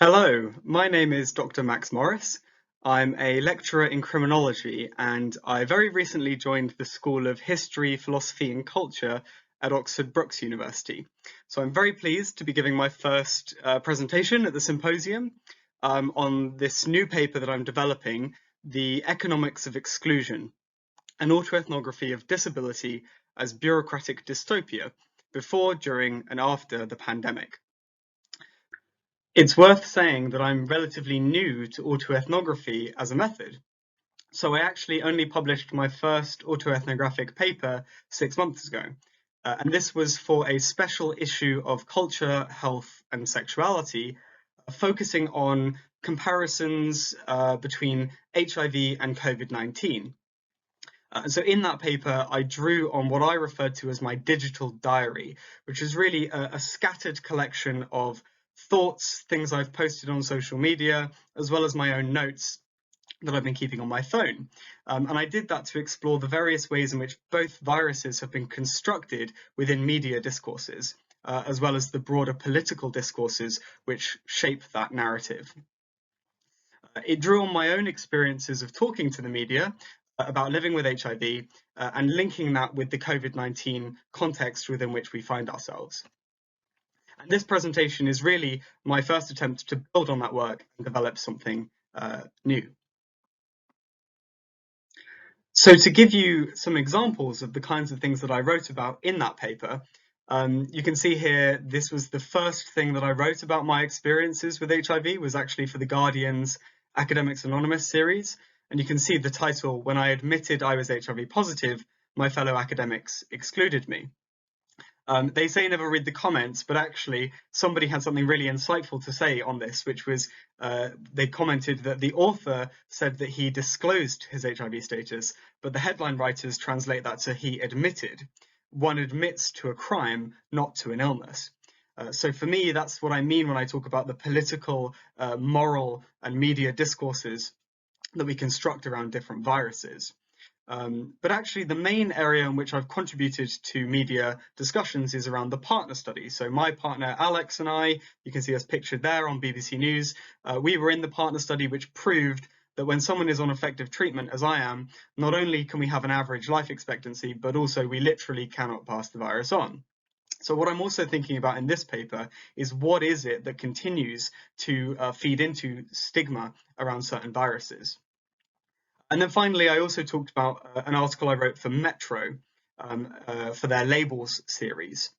Hello, my name is Dr. Max Morris. I'm a lecturer in criminology and I very recently joined the School of History, Philosophy and Culture at Oxford Brookes University. So I'm very pleased to be giving my first presentation at the symposium on this new paper that I'm developing, The Economics of Exclusion, an autoethnography of disability as bureaucratic dystopia before, during and after the pandemic. It's worth saying that I'm relatively new to autoethnography as a method. So I actually only published my first autoethnographic paper 6 months ago. And this was for a special issue of Culture, Health and Sexuality, focusing on comparisons between HIV and COVID-19. So in that paper, I drew on what I referred to as my digital diary, which is really a scattered collection of thoughts, things I've posted on social media, as well as my own notes that I've been keeping on my phone. And I did that to explore the various ways in which both viruses have been constructed within media discourses, as well as the broader political discourses which shape that narrative. It drew on my own experiences of talking to the media about living with HIV and linking that with the COVID-19 context within which we find ourselves. And this presentation is really my first attempt to build on that work and develop something new. So to give you some examples of the kinds of things that I wrote about in that paper, you can see here, this was the first thing that I wrote about my experiences with HIV, was actually for the Guardian's Academics Anonymous series. And you can see the title, When I Admitted I Was HIV Positive, My Fellow Academics Excluded Me. They say never read the comments, but actually somebody had something really insightful to say on this, which was they commented that the author said that he disclosed his HIV status, but the headline writers translate that to he admitted. One admits to a crime, not to an illness. So for me, that's what I mean when I talk about the political, moral and media discourses that we construct around different viruses. But actually the main area in which I've contributed to media discussions is around the partner study. So my partner Alex and I, you can see us pictured there on BBC News, we were in the partner study which proved that when someone is on effective treatment, as I am, not only can we have an average life expectancy, but also we literally cannot pass the virus on. So what I'm also thinking about in this paper is what is it that continues to feed into stigma around certain viruses. And then finally, I also talked about an article I wrote for Metro for their Labels series.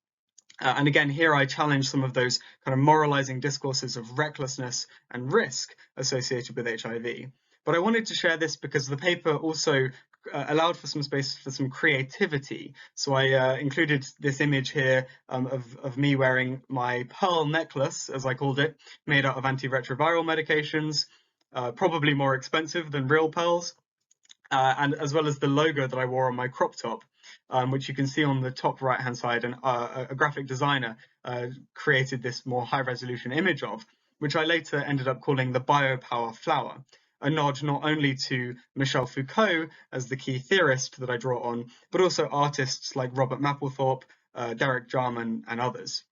And again, here I challenge some of those kind of moralizing discourses of recklessness and risk associated with HIV. But I wanted to share this because the paper also allowed for some space for some creativity. So I included this image here of me wearing my pearl necklace, as I called it, made out of antiretroviral medications, probably more expensive than real pearls. And as well as the logo that I wore on my crop top, which you can see on the top right hand side, and a graphic designer created this more high resolution image of, which I later ended up calling the biopower flower, a nod not only to Michel Foucault as the key theorist that I draw on, but also artists like Robert Mapplethorpe, Derek Jarman and others.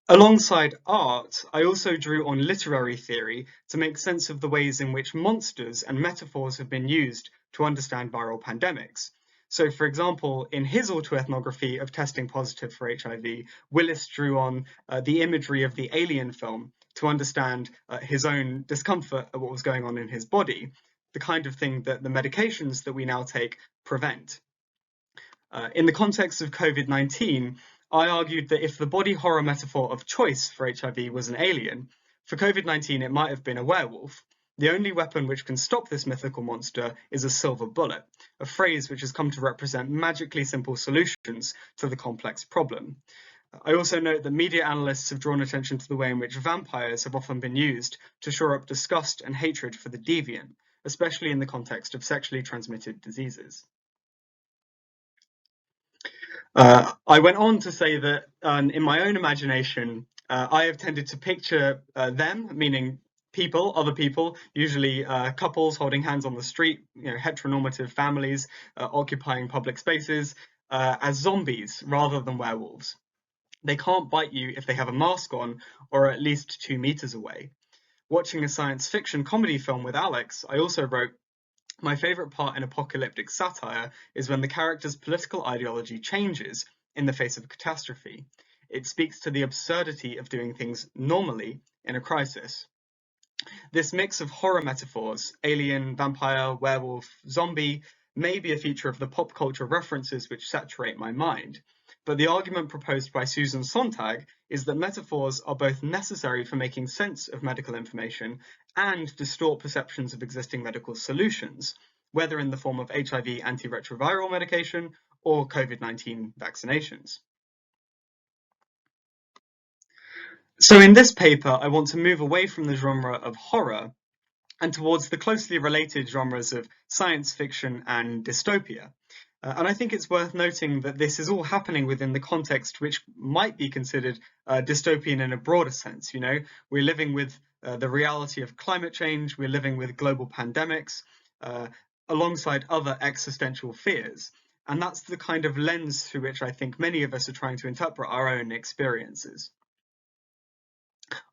Alongside art, I also drew on literary theory to make sense of the ways in which monsters and metaphors have been used to understand viral pandemics. So, for example, in his autoethnography of testing positive for HIV, Willis drew on the imagery of the Alien film to understand his own discomfort at what was going on in his body, the kind of thing that the medications that we now take prevent. In the context of COVID-19, I argued that if the body horror metaphor of choice for HIV was an alien, for COVID-19 it might have been a werewolf. The only weapon which can stop this mythical monster is a silver bullet, a phrase which has come to represent magically simple solutions to the complex problem. I also note that media analysts have drawn attention to the way in which vampires have often been used to shore up disgust and hatred for the deviant, especially in the context of sexually transmitted diseases. I went on to say that in my own imagination, I have tended to picture them, meaning people, other people, usually couples holding hands on the street, heteronormative families occupying public spaces, as zombies rather than werewolves. They can't bite you if they have a mask on or are at least 2 meters away. Watching a science fiction comedy film with Alex, I also wrote, my favourite part in apocalyptic satire is when the character's political ideology changes in the face of a catastrophe. It speaks to the absurdity of doing things normally in a crisis. This mix of horror metaphors, alien, vampire, werewolf, zombie, may be a feature of the pop culture references which saturate my mind. But the argument proposed by Susan Sontag is that metaphors are both necessary for making sense of medical information and distort perceptions of existing medical solutions, whether in the form of HIV antiretroviral medication or COVID-19 vaccinations. So in this paper, I want to move away from the genre of horror and towards the closely related genres of science fiction and dystopia. And I think it's worth noting that this is all happening within the context which might be considered dystopian in a broader sense. You know, we're living with the reality of climate change, we're living with global pandemics, alongside other existential fears. And that's the kind of lens through which I think many of us are trying to interpret our own experiences.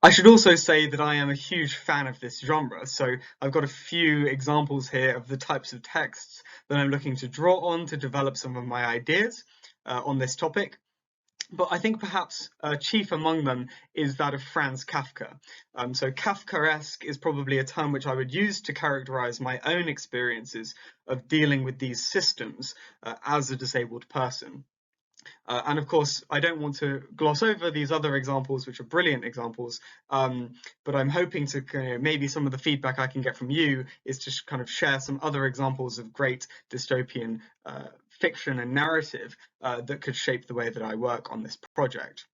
I should also say that I am a huge fan of this genre, so I've got a few examples here of the types of texts that I'm looking to draw on to develop some of my ideas on this topic. But I think perhaps chief among them is that of Franz Kafka. So Kafkaesque is probably a term which I would use to characterize my own experiences of dealing with these systems as a disabled person. And of course, I don't want to gloss over these other examples, which are brilliant examples, but I'm hoping to maybe some of the feedback I can get from you is to kind of share some other examples of great dystopian fiction and narrative that could shape the way that I work on this project.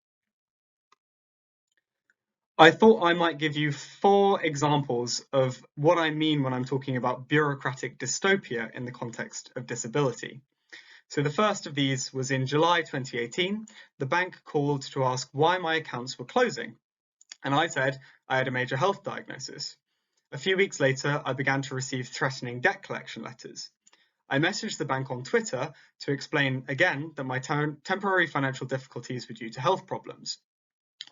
I thought I might give you 4 examples of what I mean when I'm talking about bureaucratic dystopia in the context of disability. So the first of these was in July 2018. The bank called to ask why my accounts were closing, and I said I had a major health diagnosis. A few weeks later, I began to receive threatening debt collection letters. I messaged the bank on Twitter to explain again that my temporary financial difficulties were due to health problems.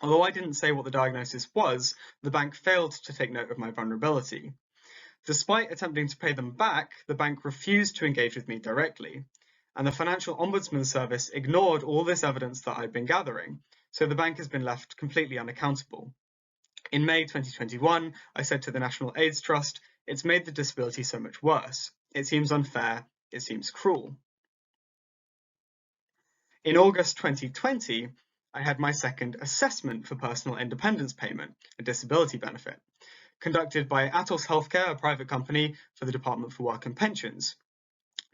Although I didn't say what the diagnosis was, the bank failed to take note of my vulnerability. Despite attempting to pay them back, the bank refused to engage with me directly. And the Financial Ombudsman Service ignored all this evidence that I'd been gathering, so the bank has been left completely unaccountable. In May 2021, I said to the National AIDS Trust, it's made the disability so much worse. It seems unfair, it seems cruel. In August 2020, I had my second assessment for personal independence payment, a disability benefit, conducted by Atos Healthcare, a private company for the Department for Work and Pensions.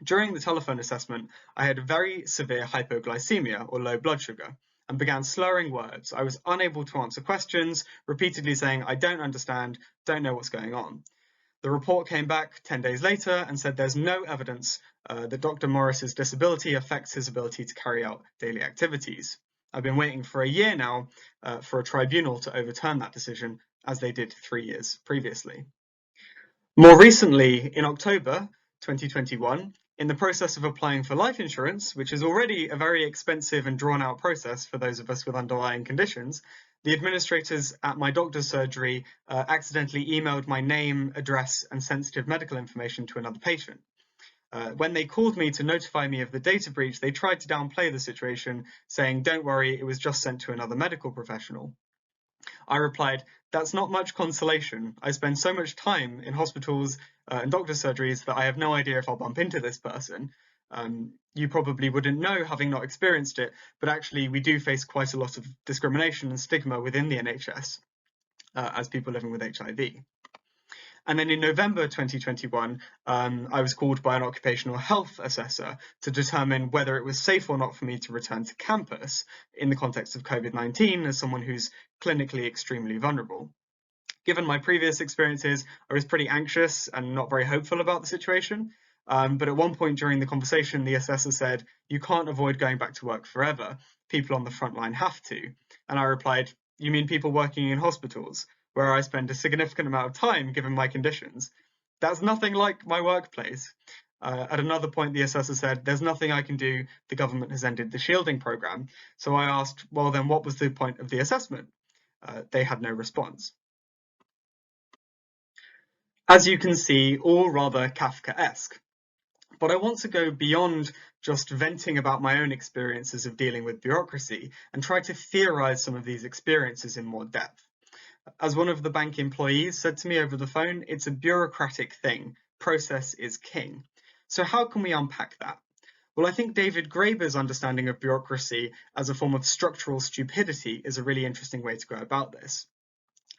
During the telephone assessment, I had very severe hypoglycemia, or low blood sugar, and began slurring words. I was unable to answer questions, repeatedly saying, I don't understand, don't know what's going on. The report came back 10 days later and said there's no evidence that Dr. Morris's disability affects his ability to carry out daily activities. I've been waiting for a year now for a tribunal to overturn that decision, as they did 3 years previously. More recently, in October 2021, in the process of applying for life insurance, which is already a very expensive and drawn-out process for those of us with underlying conditions, the administrators at my doctor's surgery accidentally emailed my name, address, and sensitive medical information to another patient. When they called me to notify me of the data breach, they tried to downplay the situation, saying, don't worry, it was just sent to another medical professional. I replied, that's not much consolation. I spend so much time in hospitals and doctor surgeries that I have no idea if I'll bump into this person. You probably wouldn't know, having not experienced it, but actually we do face quite a lot of discrimination and stigma within the NHS as people living with HIV. And then in November 2021, I was called by an occupational health assessor to determine whether it was safe or not for me to return to campus in the context of COVID-19 as someone who's clinically extremely vulnerable. Given my previous experiences, I was pretty anxious and not very hopeful about the situation. But at one point during the conversation, the assessor said, you can't avoid going back to work forever. People on the front line have to. And I replied, you mean people working in hospitals, where I spend a significant amount of time given my conditions? That's nothing like my workplace. At another point, the assessor said, "There's nothing I can do. The government has ended the shielding program." So I asked, well, then what was the point of the assessment? They had no response. As you can see, all rather Kafkaesque. But I want to go beyond just venting about my own experiences of dealing with bureaucracy and try to theorize some of these experiences in more depth. As one of the bank employees said to me over the phone, it's a bureaucratic thing. Process is king. So how can we unpack that? Well, I think David Graeber's understanding of bureaucracy as a form of structural stupidity is a really interesting way to go about this.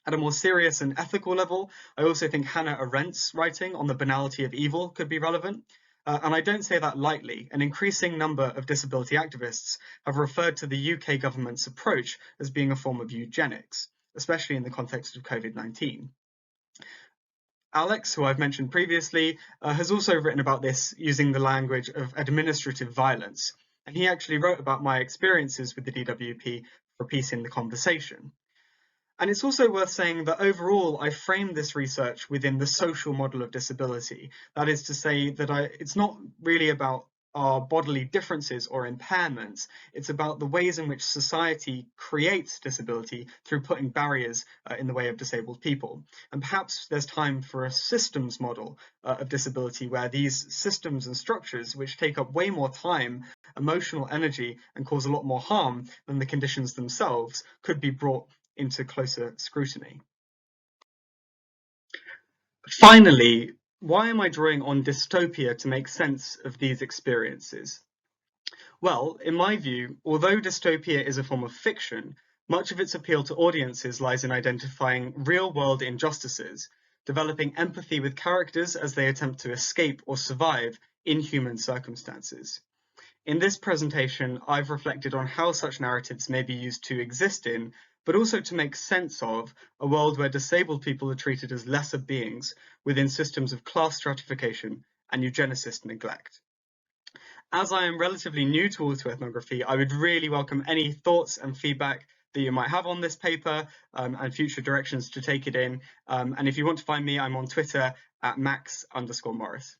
At a more serious and ethical level, I also think Hannah Arendt's writing on the banality of evil could be relevant. And I don't say that lightly. An increasing number of disability activists have referred to the UK government's approach as being a form of eugenics, especially in the context of COVID-19. Alex, who I've mentioned previously, has also written about this using the language of administrative violence. And he actually wrote about my experiences with the DWP for a piece in The Conversation. And it's also worth saying that overall, I framed this research within the social model of disability. That is to say that it's not really about our bodily differences or impairments. It's about the ways in which society creates disability through putting barriers in the way of disabled people. And perhaps there's time for a systems model of disability where these systems and structures, which take up way more time, emotional energy, and cause a lot more harm than the conditions themselves, could be brought into closer scrutiny. Finally, why am I drawing on dystopia to make sense of these experiences? Well, in my view, although dystopia is a form of fiction, much of its appeal to audiences lies in identifying real-world injustices, developing empathy with characters as they attempt to escape or survive inhuman circumstances. In this presentation, I've reflected on how such narratives may be used to exist in, but also to make sense of, a world where disabled people are treated as lesser beings within systems of class stratification and eugenicist neglect. As I am relatively new to autoethnography, I would really welcome any thoughts and feedback that you might have on this paper and future directions to take it in. And if you want to find me, I'm on Twitter at Max_Morris.